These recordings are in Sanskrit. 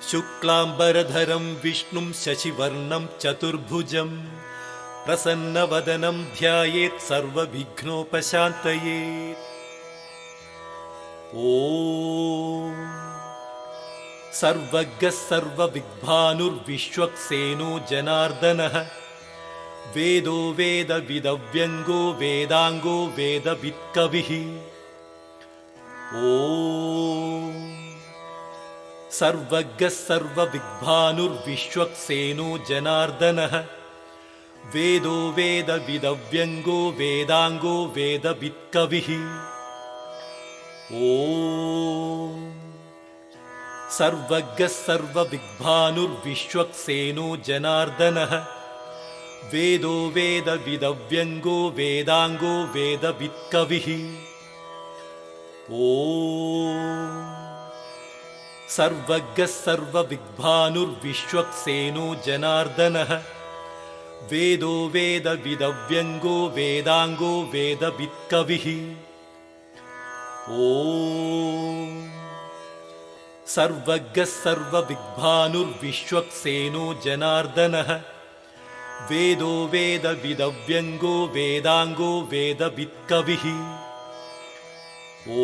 शुक्लांबरधरं विष्णुं शशिवर्णं चतुर्भुजं प्रसन्नवदनं ध्यायेत् सर्वविघ्नोपशान्तये। ॐ सर्वज्ञः सर्वविद्भानुर्विश्वक्सेनो जनार्दनः वेदो वेदविदव्यङ्गो वेदाङ्गो वेदवित्कविः। ॐ सर्वज्ञः सर्वविद्भानुर्विश्वक्सेनो जनार्दनः वेदो वेदविदव्यङ्गो वेदाङ्गो वेदवित्कविः। ॐ सर्वज्ञः सर्वविद्भानुर्विश्वक्सेनो जनार्दनः वेदो वेदविदव्यङ्गो वेदाङ्गो वेदवित्कविः। ॐ सर्वज्ञः सर्वविद्भानुर्विश्वक्सेनो जनार्दनः वेदो वेदविदव्यङ्गो वेदाङ्गो वेदवित्कविः। ॐ सर्वज्ञः सर्वविद्भानुर्विश्वक्सेनो जनार्दनः वेदो वेदविदव्यङ्गो वेदाङ्गो वेदवित्कविः। ॐ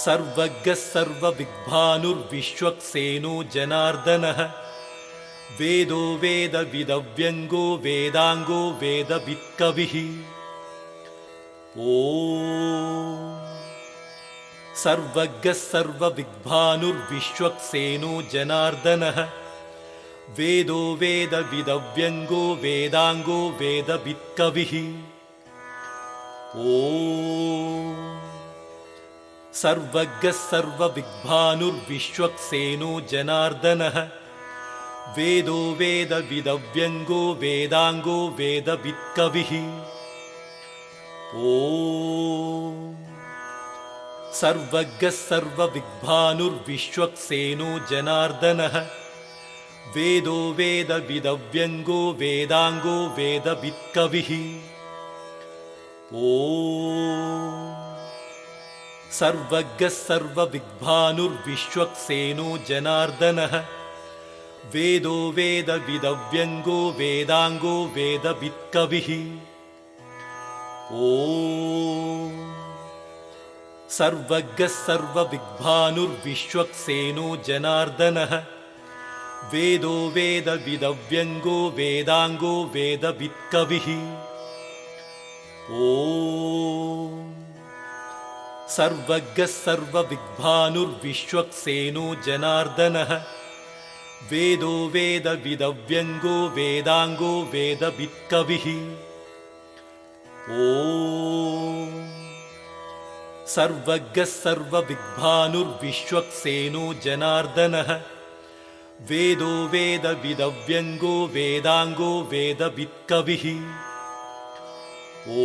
सर्वज्ञः सर्वविद्भानुर्विश्वक्सेनो जनार्दनः वेदो वेदविदव्यङ्गो वेदाङ्गो वेदवित्कविः। ॐ सर्वज्ञः सर्वविद्भानुर्विश्वक्सेनो जनार्दनः वेदो वेदविदव्यङ्गो वेदाङ्गो वेदवित्कविः। ॐ सर्वज्ञः सर्वविद्भानुर्विश्वक्सेनो जनार्दनः वेदो वेदविदव्यङ्गो वेदाङ्गो वेदवित्कविः। ॐ सर्वज्ञः सर्वविद्भानुर्विश्वक्सेनो जनार्दनः वेदो वेदविदव्यङ्गो वेदाङ्गो वेदवित्कविः। ॐ सर्वज्ञः सर्वविद्भानुर्विश्वक्सेनो जनार्दनः वेदो वेदविदव्यङ्गो वेदाङ्गो वेदवित्कविः। ॐ सर्वज्ञः सर्वविद्भानुर्विश्वक्सेनो जनार्दनः वेदो वेदविदव्यङ्गो वेदाङ्गो वेदवित्कविः। ॐ सर्वज्ञः सर्वविद्भानुर्विश्वक्सेनो जनार्दनः वेदो वेदविदव्यङ्गो वेदाङ्गो वेदवित्कविः। ॐ सर्वज्ञः सर्वविद्भानुर्विश्वक्सेनो जनार्दनः वेदो वेदविदव्यङ्गो वेदाङ्गो वेदवित्कविः। ॐ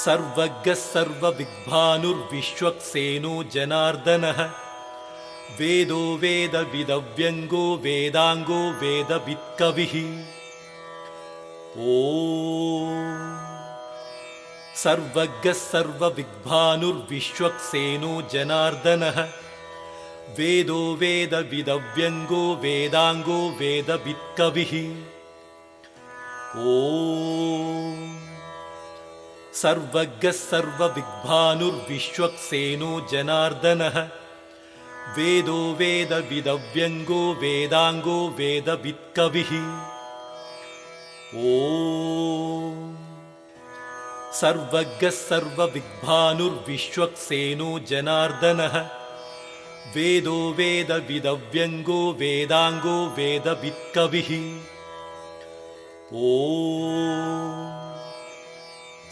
सर्वज्ञः सर्वविद्भानुर्विश्वक्सेनो जनार्दनः वेदो वेदविदव्यङ्गो वेदाङ्गो वेदवित्कविः। ॐ सर्वज्ञः सर्वविद्भानुर्विश्वक्सेनो जनार्दनः वेदो वेदविदव्यङ्गो वेदाङ्गो वेदवित्कविः। ॐ सर्वज्ञः सर्वविद्भानुर्विश्वक्सेनो जनार्दनः वेदो वेदविदव्यङ्गो वेदाङ्गो वेदवित्कविः। ॐ सर्वज्ञः सर्वविद्भानुर्विश्वक्सेनो जनार्दनः वेदो वेदविदव्यङ्गो वेदाङ्गो वेदवित्कविः। ॐ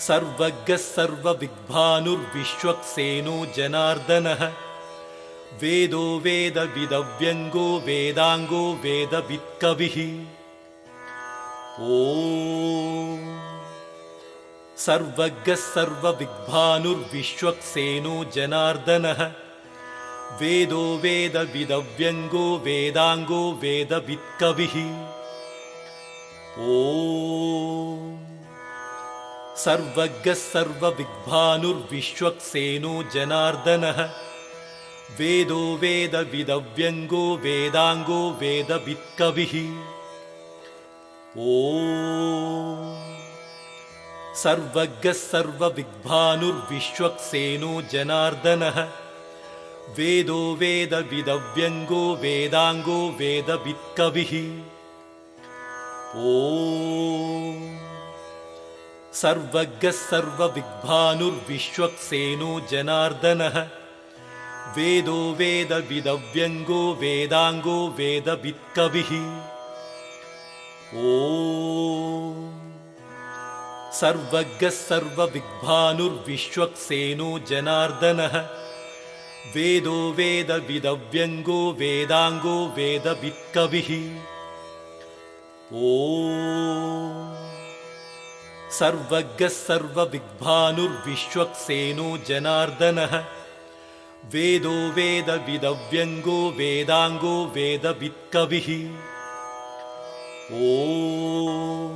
सर्वज्ञः सर्वविद्भानुर्विश्वक्सेनो जनार्दनः वेदो वेदविदव्यङ्गो वेदाङ्गो वेदवित्कविः। ॐ सर्वज्ञः सर्वविद्भानुर्विश्वक्सेनो जनार्दनः वेदो वेदविदव्यङ्गो वेदाङ्गो वेदवित्कविः। ॐ सर्वज्ञः सर्वविद्भानुर्विश्वक्सेनो जनार्दनः वेदो वेदविदव्यङ्गो वेदाङ्गो वेदवित्कविः ॐ सर्वज्ञः सर्वविद्भानुर्विश्वक्सेनो जनार्दनः वेदो वेदविदव्यङ्गो वेदाङ्गो वेदवित्कविः ॐ सर्वज्ञः सर्वविद्भानुर्विश्वक्सेनो जनार्दनः वेदो वेदविदव्यङ्गो वेदाङ्गो वेदवित्कविः ॐ सर्वज्ञः सर्वविद्भानुर्विश्वक्सेनो जनार्दनः वेदो वेदविदव्यङ्गो वेदाङ्गो वेदवित्कविः ॐ सर्वज्ञः सर्वविद्भानुर्विश्वक्सेनो जनार्दनः वेदो वेदविदव्यङ्गो वेदाङ्गो वेदवित्कविः ॐ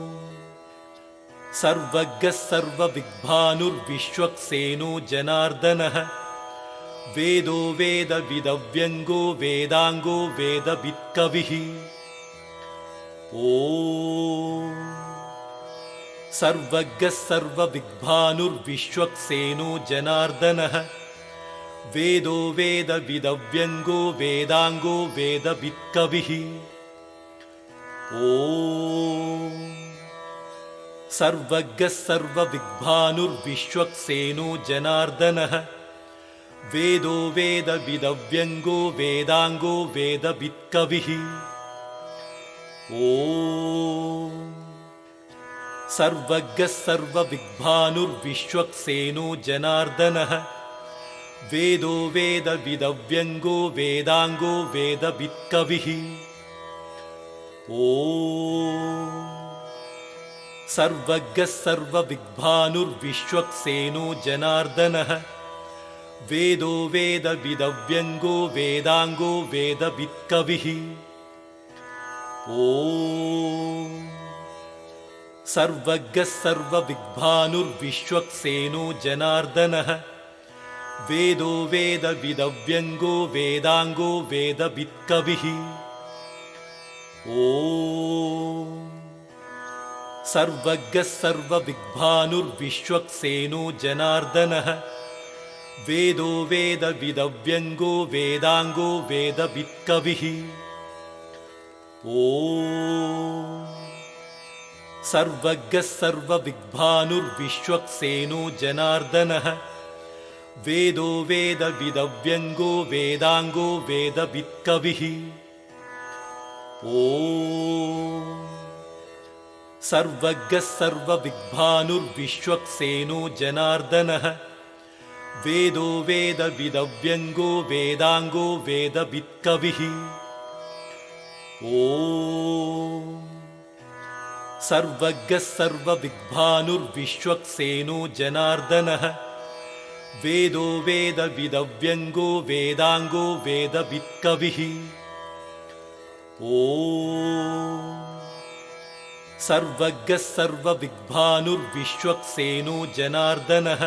सर्वज्ञः सर्वविद्भानुर्विश्वक्सेनो जनार्दनः वेदो वेदविदव्यङ्गो वेदाङ्गो वेदवित्कविः ॐ सर्वज्ञः सर्वविद्भानुर्विश्वक्सेनो जनार्दनः वेदो वेदविदव्यङ्गो वेदाङ्गो वेदवित्कविः ॐ सर्वज्ञः सर्वविद्भानुर्विश्वक्सेनो जनार्दनः वेदो वेदविदव्यङ्गो वेदाङ्गो वेदवित्कविः ॐ सर्वज्ञः सर्वविद्भानुर्विश्वक्सेनो जनार्दनः वेदो वेदविदव्यङ्गो वेदाङ्गो वेदवित्कविः ॐ सर्वज्ञः सर्वविद्भानुर्विश्वक्सेनो जनार्दनः वेदो वेदविदव्यङ्गो वेदाङ्गो वेदवित्कविः ॐ सर्वज्ञः सर्वविद्भानुर्विश्वक्सेनो जनार्दनः वेदो वेदविदव्यङ्गो वेदाङ्गो वेदवित्कविः ॐ सर्वज्ञः सर्वविद्भानुर्विश्वक्सेनो जनार्दनः वेदो वेदविदव्यङ्गो वेदाङ्गो वेदवित्कविः ॐ सर्वज्ञः सर्वविद्भानुर्विश्वक्सेनो जनार्दनः वेदो वेदविदव्यङ्गो वेदाङ्गो वेदवित्कविः ॐ सर्वज्ञः सर्वविद्भानुर्विश्वक्सेनो जनार्दनः वेदो वेदविदव्यङ्गो वेदाङ्गो वेदवित्कविः ॐ सर्वज्ञः सर्वविद्भानुर्विश्वक्सेनो जनार्दनः वेदो वेदविदव्यङ्गो वेदाङ्गो वेदवित्कविः ॐ सर्वज्ञः सर्वविद्भानुर्विश्वक्सेनो जनार्दनः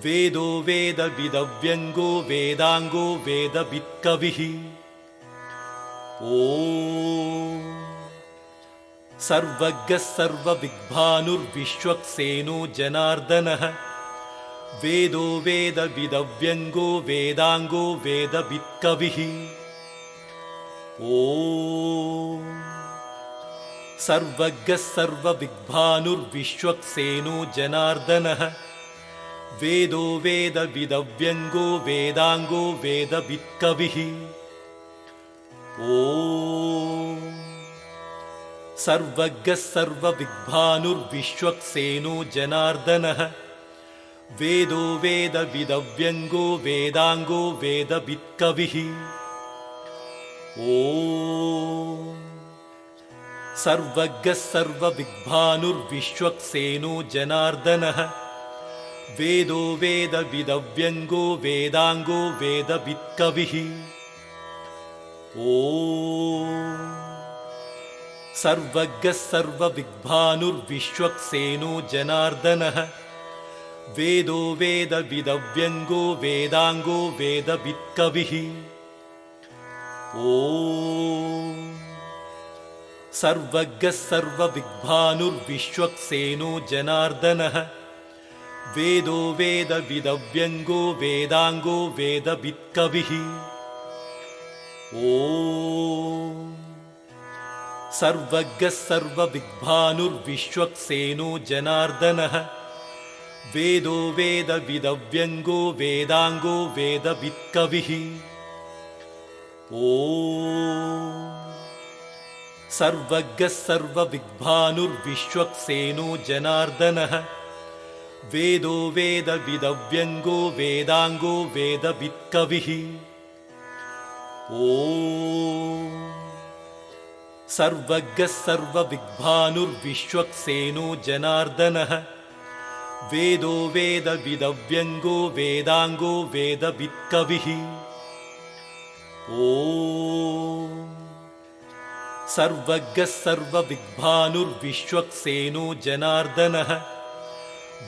वेदो वेदविदव्यङ्गो वेदाङ्गो वेदवित्कविः ॐ सर्वज्ञः सर्वविद्भानुर्विश्वक्सेनो जनार्दनः वेदो वेदविदव्यङ्गो वेदाङ्गो वेदवित्कविः ॐ सर्वज्ञः सर्वविद्भानुर्विश्वक्सेनो जनार्दनः वेदो वेदविदव्यङ्गो वेदाङ्गो वेदवित्कविः ॐ सर्वज्ञः सर्वविद्भानुर्विश्वक्सेनो जनार्दनः वेदो वेदविदव्यङ्गो वेदाङ्गो वेदवित्कविः ॐ सर्वज्ञः सर्वविद्भानुर्विश्वक्सेनो जनार्दनः वेदो वेदविदव्यङ्गो वेदाङ्गो वेदवित्कविः ॐ सर्वज्ञः सर्वविद्भानुर्विश्वक्सेनो जनार्दनः वेदो वेदविदव्यङ्गो वेदाङ्गो वेदवित्कविः ॐ सर्वज्ञः सर्वविद्भानुर्विश्वक्सेनो जनार्दनः वेदो वेदविदव्यङ्गो वेदाङ्गो वेदवित्कविः ॐ सर्वज्ञः सर्वविद्भानुर्विश्वक्सेनो जनार्दनः वेदो वेदविदव्यङ्गो वेदाङ्गो वेदवित्कविः ॐ सर्वज्ञः सर्वविद्भानुर्विश्वक्सेनो जनार्दनः वेदो वेदविदव्यङ्गो वेदाङ्गो वेदवित्कविः ॐ सर्वज्ञः सर्वविद्भानुर्विश्वक्सेनो जनार्दनः वेदो वेदविदव्यङ्गो वेदाङ्गो वेदवित्कविः ॐ सर्वज्ञः सर्वविद्भानुर्विश्वक्सेनो जनार्दनः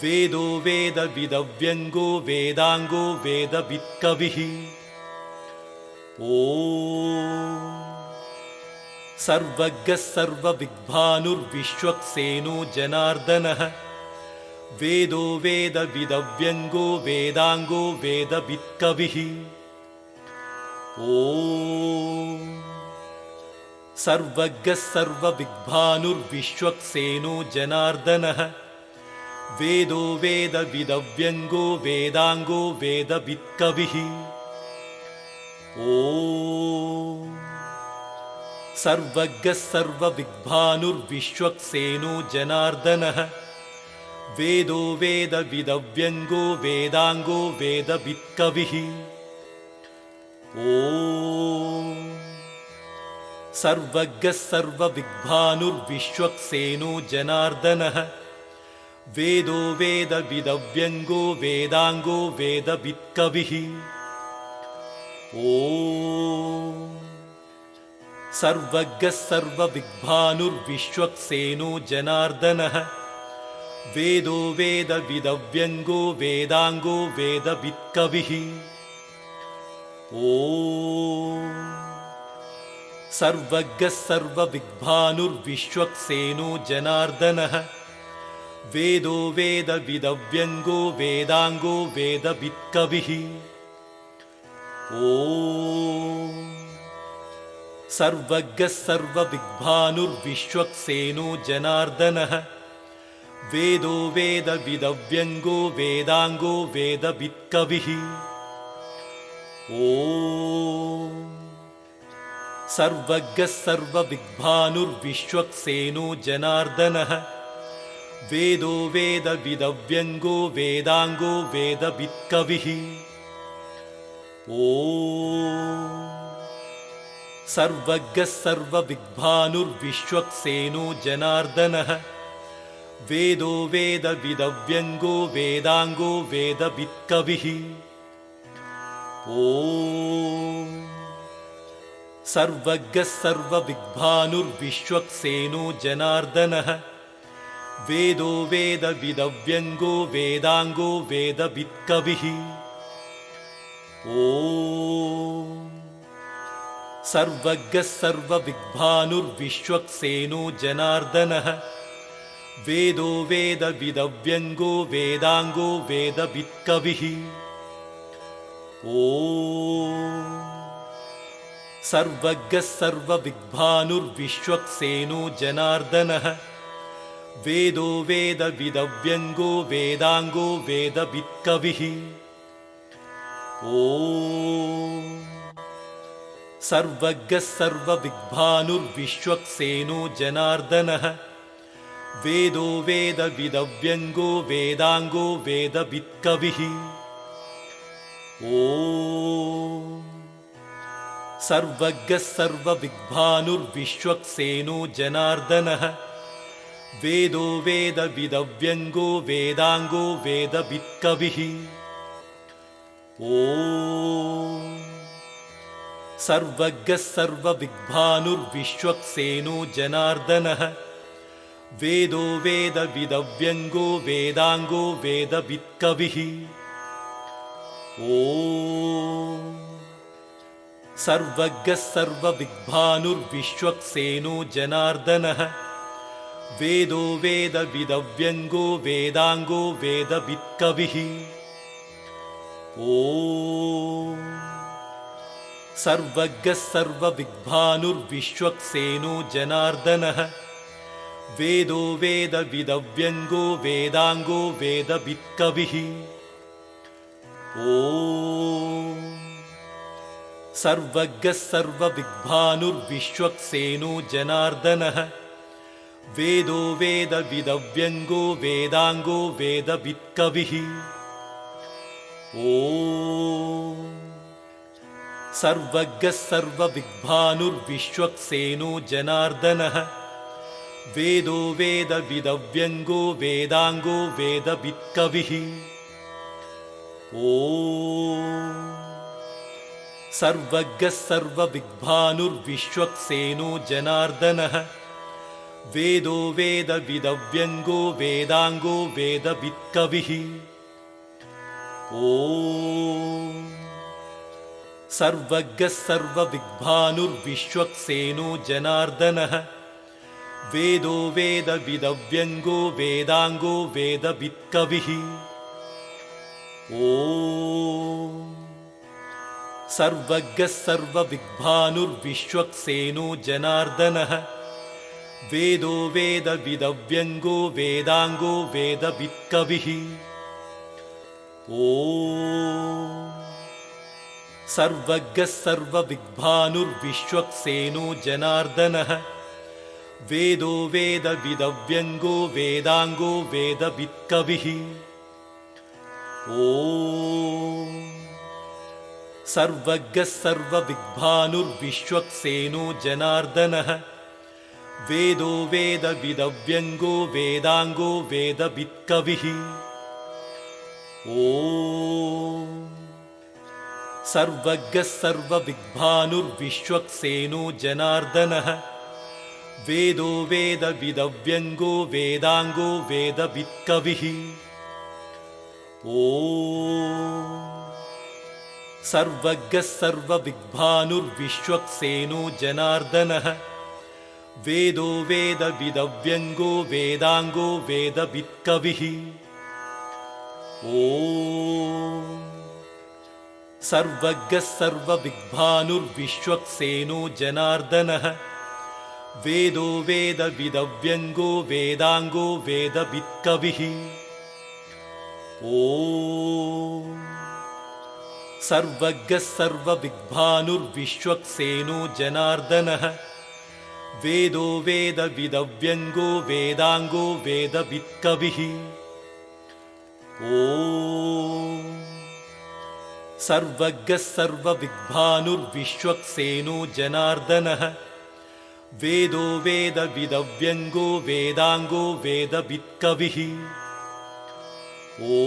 वेदो वेदविदव्यङ्गो वेदाङ्गो वेदवित्कविः ॐ सर्वज्ञः सर्वविद्भानुर्विश्वक्सेनो जनार्दनः वेदो वेदविदव्यङ्गो वेदाङ्गो वेदवित्कविः ॐ सर्वज्ञः सर्वविद्भानुर्विश्वक्सेनो जनार्दनः वेदो वेदविदव्यङ्गो वेदाङ्गो वेदवित्कविः ॐ सर्वज्ञः सर्वविद्भानुर्विश्वक्सेनो जनार्दनः वेदो वेदविदव्यङ्गो वेदाङ्गो वेदवित्कविः ॐ सर्वज्ञः सर्वविद्भानुर्विश्वक्सेनो जनार्दनः वेदो वेदविदव्यङ्गो वेदाङ्गो वेदवित्कविः ॐ सर्वज्ञः सर्वविद्भानुर्विश्वक्सेनो जनार्दनः वेदो वेदविदव्यङ्गो वेदाङ्गो वेदवित्कविः ॐ सर्वज्ञः सर्वविद्भानुर्विश्वक्सेनो जनार्दनः वेदो वेदविदव्यङ्गो वेदाङ्गो वेदवित्कविः ॐ सर्वज्ञः सर्वविद्भानुर्विश्वक्सेनो जनार्दनः वेदो वेदविदव्यङ्गो वेदाङ्गो वेदवित्कविः ॐ सर्वज्ञः सर्वविद्भानुर्विश्वक्सेनो जनार्दनः वेदो वेदविदव्यङ्गो वेदाङ्गो वेदवित्कविः ॐ सर्वज्ञः सर्वविद्भानुर्विश्वक्सेनो जनार्दनः वेदो वेदविदव्यङ्गो वेदाङ्गो वेदवित्कविः ॐ सर्वज्ञः सर्वविद्भानुर्विश्वक्सेनो जनार्दनः वेदो वेदविदव्यङ्गो वेदाङ्गो वेदवित्कविः ॐ सर्वज्ञः सर्वविद्भानुर्विश्वक्सेनो जनार्दनः वेदो वेदविदव्यङ्गो वेदाङ्गो वेदवित्कविः ॐ सर्वज्ञः सर्वविद्भानुर्विश्वक्सेनो जनार्दनः वेदो वेदविदव्यङ्गो वेदाङ्गो वेदवित्कविः ॐ सर्वज्ञः सर्वविद्भानुर्विश्वक्सेनो जनार्दनः वेदो वेदविदव्यङ्गो वेदाङ्गो वेदवित्कविः ॐ सर्वज्ञः सर्वविद्भानुर्विश्वक्सेनो जनार्दनः वेदो वेदविदव्यङ्गो वेदाङ्गो वेदवित्कविः ॐ सर्वज्ञः सर्वविद्भानुर्विश्वक्सेनो जनार्दनः वेदो वेदविदव्यङ्गो वेदाङ्गो वेदवित्कविः ॐ सर्वज्ञः सर्वविद्भानुर्विश्वक्सेनो जनार्दनः वेदो वेदविदव्यङ्गो वेदाङ्गो वेदवित्कविः ॐ सर्वज्ञः सर्वविद्भानुर्विश्वक्सेनो जनार्दनः वेदो वेदविदव्यङ्गो वेदाङ्गो वेदवित्कविः ॐ सर्वज्ञः सर्वविद्भानुर्विश्वक्सेनो जनार्दनः वेदो वेदविदव्यङ्गो वेदाङ्गो वेदवित्कविः ॐ सर्वज्ञः सर्वविद्भानुर्विश्वक्सेनो जनार्दनः वेदो वेदविदव्यङ्गो वेदाङ्गो वेदवित्कविः ॐ सर्वज्ञः सर्वविद्भानुर्विश्वक्सेनो जनार्दनः वेदो वेदविदव्यङ्गो वेदाङ्गो वेदवित्कविः ॐ सर्वज्ञः सर्वविद्भानुर्विश्वक्सेनो जनार्दनः वेदो वेदविदव्यङ्गो वेदाङ्गो वेदवित्कविः ॐ सर्वज्ञः सर्वविद्भानुर्विश्वक्सेनो जनार्दनः वेदो वेदविदव्यङ्गो वेदाङ्गो वेदवित्कविः ॐ सर्वज्ञः सर्वविद्भानुर्विश्वक्सेनो जनार्दनः वेदो वेदविदव्यङ्गो वेदाङ्गो वेदवित्कविः ॐ सर्वज्ञः सर्वविद्भानुर्विश्वक्सेनो जनार्दनः वेदो वेदविदव्यङ्गो वेदाङ्गो वेदवित्कविः ॐ सर्वज्ञः सर्वविद्भानुर्विश्वक्सेनो जनार्दनः वेदो वेदविदव्यङ्गो वेदाङ्गो वेदवित्कविः ॐ सर्वज्ञः सर्वविद्भानुर्विश्वक्सेनो जनार्दनः वेदो वेदविदव्यङ्गो वेदाङ्गो वेदवित्कविः ॐ सर्वज्ञः सर्वविद्भानुर्विश्वक्सेनो जनार्दनः वेदो वेदविदव्यङ्गो वेदाङ्गो वेदवित्कविः ॐ सर्वज्ञः सर्वविद्भानुर्विश्वक्सेनो जनार्दनः वेदो वेदविदव्यङ्गो वेदाङ्गो वेदवित्कविः ॐ सर्वज्ञः सर्वविद्भानुर्विश्वक्सेनो जनार्दनः वेदो वेदविदव्यङ्गो वेदाङ्गो वेदवित्कविः ॐ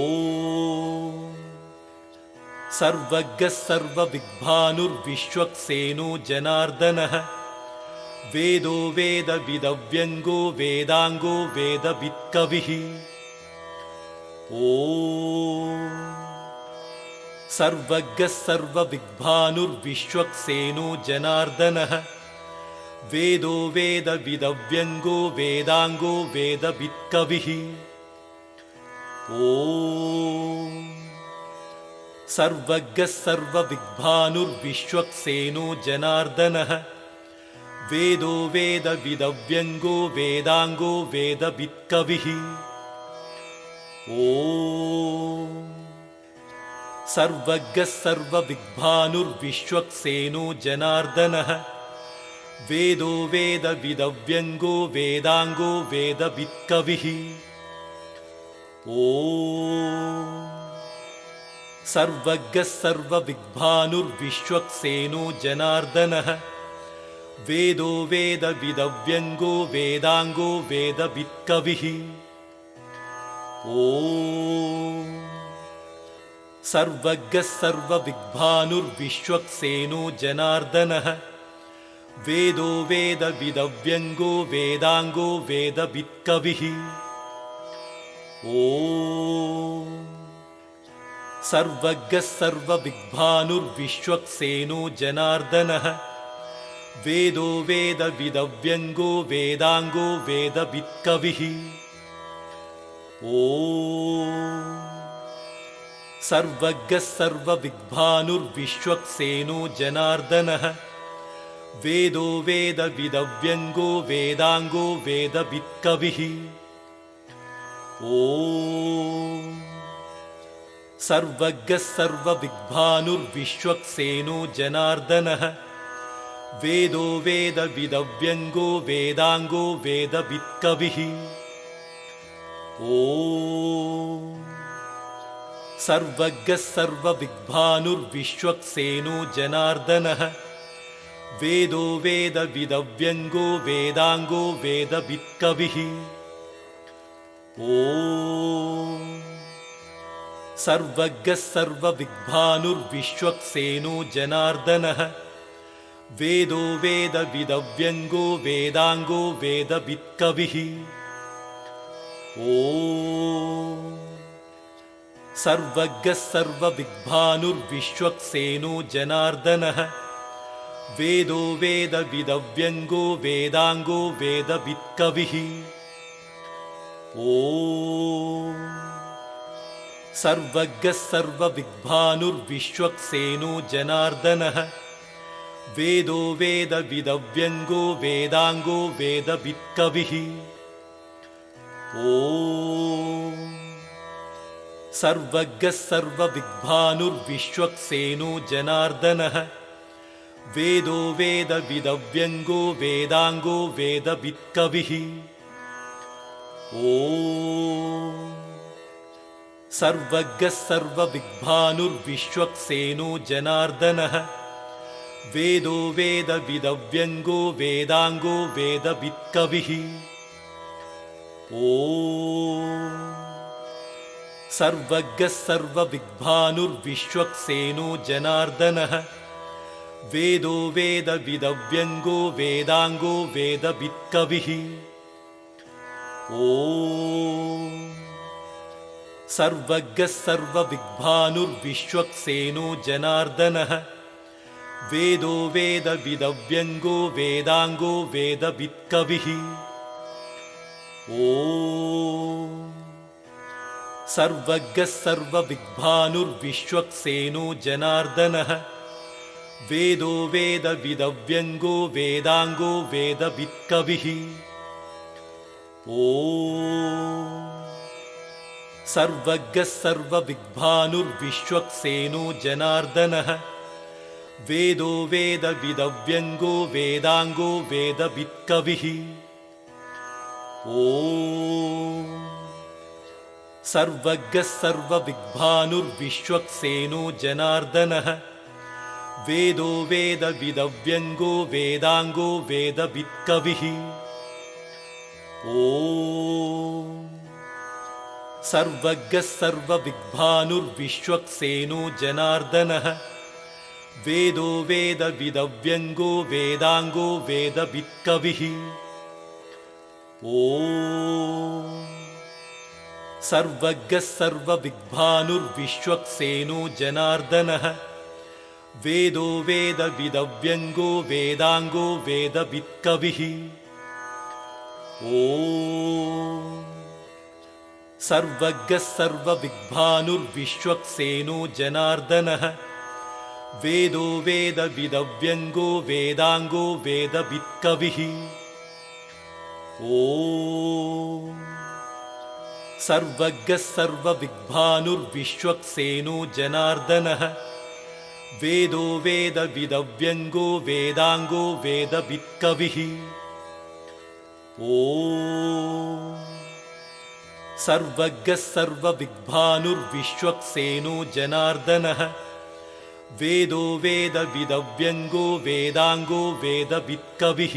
सर्वज्ञः सर्वविद्भानुर्विश्वक्सेनो जनार्दनः वेदो वेदविदव्यङ्गो वेदाङ्गो वेदवित्कविः ॐ सर्वज्ञः सर्वविद्भानुर्विश्वक्सेनो जनार्दनः वेदो वेदविदव्यङ्गो वेदाङ्गो वेदवित्कविः ॐ सर्वज्ञः सर्वविद्भानुर्विश्वक्सेनो जनार्दनः वेदो वेदविदव्यङ्गो वेदाङ्गो वेदवित्कविः ॐ सर्वज्ञः सर्वविद्भानुर्विश्वक्सेनो जनार्दनः वेदो वेदविदव्यङ्गो वेदाङ्गो वेदवित्कविः ॐ सर्वज्ञः सर्वविद्भानुर्विश्वक्सेनो जनार्दनः वेदो वेदविदव्यङ्गो वेदाङ्गो वेदवित्कविः ॐ सर्वज्ञः सर्वविद्भानुर्विश्वक्सेनो जनार्दनः वेदो वेदविदव्यङ्गो वेदाङ्गो वेदवित्कविः ॐ सर्वज्ञः सर्वविद्भानुर्विश्वक्सेनो जनार्दनः वेदो वेदविदव्यङ्गो वेदाङ्गो वेदवित्कविः ॐ सर्वज्ञः सर्वविद्भानुर्विश्वक्सेनो जनार्दनः वेदो वेदविदव्यङ्गो वेदाङ्गो वेदवित्कविः ॐ सर्वज्ञः सर्वविद्भानुर्विश्वक्सेनो जनार्दनः वेदो वेदविदव्यङ्गो वेदाङ्गो वेदवित्कविः ॐ सर्वज्ञः सर्वविद्भानुर्विश्वक्सेनो जनार्दनः वेदो वेदविदव्यङ्गो वेदाङ्गो वेदवित्कविः ॐ सर्वज्ञः सर्वविद्भानुर्विश्वक्सेनो जनार्दनः वेदो वेदविदव्यङ्गो वेदाङ्गो वेदवित्कविः ॐ सर्वज्ञः सर्वविद्भानुर्विश्वक्सेनो जनार्दनः वेदो वेदविदव्यङ्गो वेदाङ्गो वेदवित्कविः ॐ सर्वज्ञः सर्वविद्भानुर्विश्वक्सेनो जनार्दनः वेदो वेदविदव्यङ्गो वेदाङ्गो वेदवित्कविः ॐ सर्वज्ञः सर्वविद्भानुर्विश्वक्सेनो जनार्दनः वेदो वेदविदव्यङ्गो वेदाङ्गो वेदवित्कविः ॐ सर्वज्ञः सर्वविद्भानुर्विश्वक्सेनो जनार्दनः वेदो वेदविदव्यङ्गो वेदाङ्गो वेदवित्कविः ॐ सर्वज्ञः सर्वविद्भानुर्विश्वक्सेनो जनार्दनः वेदो वेदविदव्यङ्गो वेदाङ्गो वेदवित्कविः ॐ सर्वज्ञः सर्वविद्भानुर्विश्वक्सेनो जनार्दनः वेदो वेदविदव्यङ्गो वेदाङ्गो वेदवित्कविः ॐ सर्वज्ञः सर्वविद्भानुर्विश्वक्सेनो जनार्दनः वेदो वेदविदव्यङ्गो वेदाङ्गो वेदवित्कविः ॐ सर्वज्ञः सर्वविद्भानुर्विश्वक्सेनो जनार्दनः वेदो वेदविदव्यङ्गो वेदाङ्गो वेदवित्कविः ॐ सर्वज्ञः सर्वविद्भानुर्विश्वक्सेनो जनार्दनः वेदो वेदविदव्यङ्गो वेदाङ्गो वेदवित्कविः ॐ सर्वज्ञः सर्वविद्भानुर्विश्वक्सेनो जनार्दनः वेदो वेदविदव्यङ्गो वेदाङ्गो वेदवित्कविः ॐ सर्वज्ञः सर्वविद्भानुर्विश्वक्सेनो जनार्दनः वेदो वेदविदव्यङ्गो वेदाङ्गो वेदवित्कविः ॐ सर्वज्ञः सर्वविद्भानुर्विश्वक्सेनो जनार्दनः वेदो वेदविदव्यङ्गो वेदाङ्गो वेदवित्कविः ॐ सर्वज्ञः सर्वविद्भानुर्विश्वक्सेनो जनार्दनः वेदो वेदविदव्यङ्गो वेदाङ्गो वेदवित्कविः ॐ सर्वज्ञः सर्वविद्भानुर्विश्वक्सेनो जनार्दनः वेदो वेदविदव्यङ्गो वेदाङ्गो वेदवित्कविः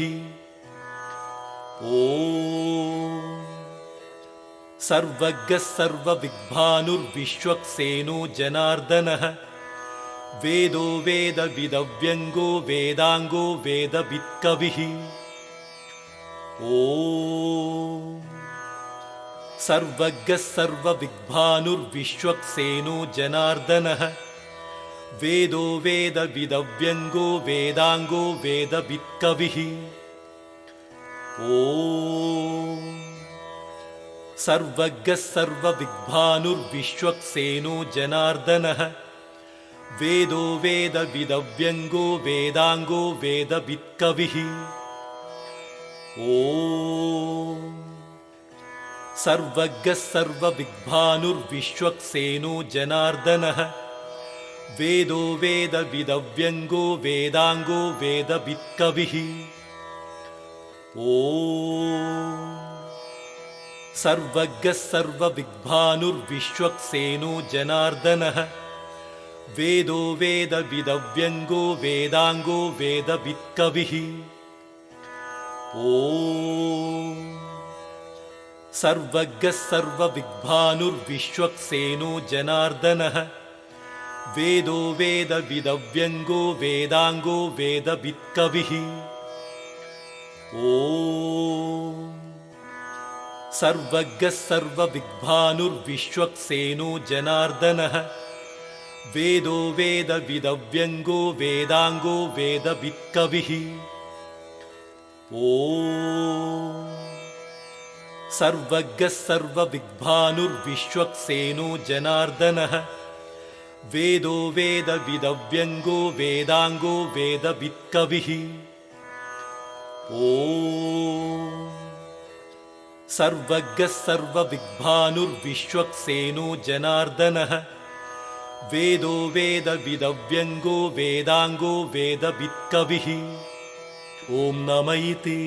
ॐ सर्वज्ञः सर्वविद्भानुर्विश्वक्सेनो जनार्दनः वेदो वेदविदव्यङ्गो वेदाङ्गो वेदवित्कविः ॐ सर्वज्ञः सर्वविद्भानुर्विश्वक्सेनो जनार्दनः वेदो वेदविदव्यङ्गो वेदाङ्गो वेदवित्कविः ॐ सर्वज्ञः सर्वविद्भानुर्विश्वक्सेनो जनार्दनः वेदो वेदविदव्यङ्गो वेदाङ्गो वेदवित्कविः ॐ सर्वज्ञः सर्वविद्भानुर्विश्वक्सेनो जनार्दनः वेदो वेदविदव्यङ्गो वेदाङ्गो वेदवित्कविः ॐ सर्वज्ञः सर्वविद्भानुर्विश्वक्सेनो जनार्दनः वेदो वेदविदव्यङ्गो वेदाङ्गो वेदवित्कविः ॐ सर्वज्ञः सर्वविद्भानुर्विश्वक्सेनो जनार्दनः वेदो वेदविदव्यङ्गो वेदाङ्गो वेदवित्कविः ॐ सर्वज्ञः सर्वविद्भानुर्विश्वक्सेनो जनार्दनः वेदो वेदविदव्यङ्गो वेदाङ्गो वेदवित्कविः ॐ सर्वज्ञः सर्वविद्भानुर्विश्वक्सेनो जनार्दनः वेदो वेदविदव्यङ्गो वेदाङ्गो वेदवित्कविः ॐ सर्वज्ञः सर्वविद्भानुर्विश्वक्सेनो जनार्दनः वेदो वेदविदव्यङ्गो वेदाङ्गो वेदवित्कविः ॐ नमः इति।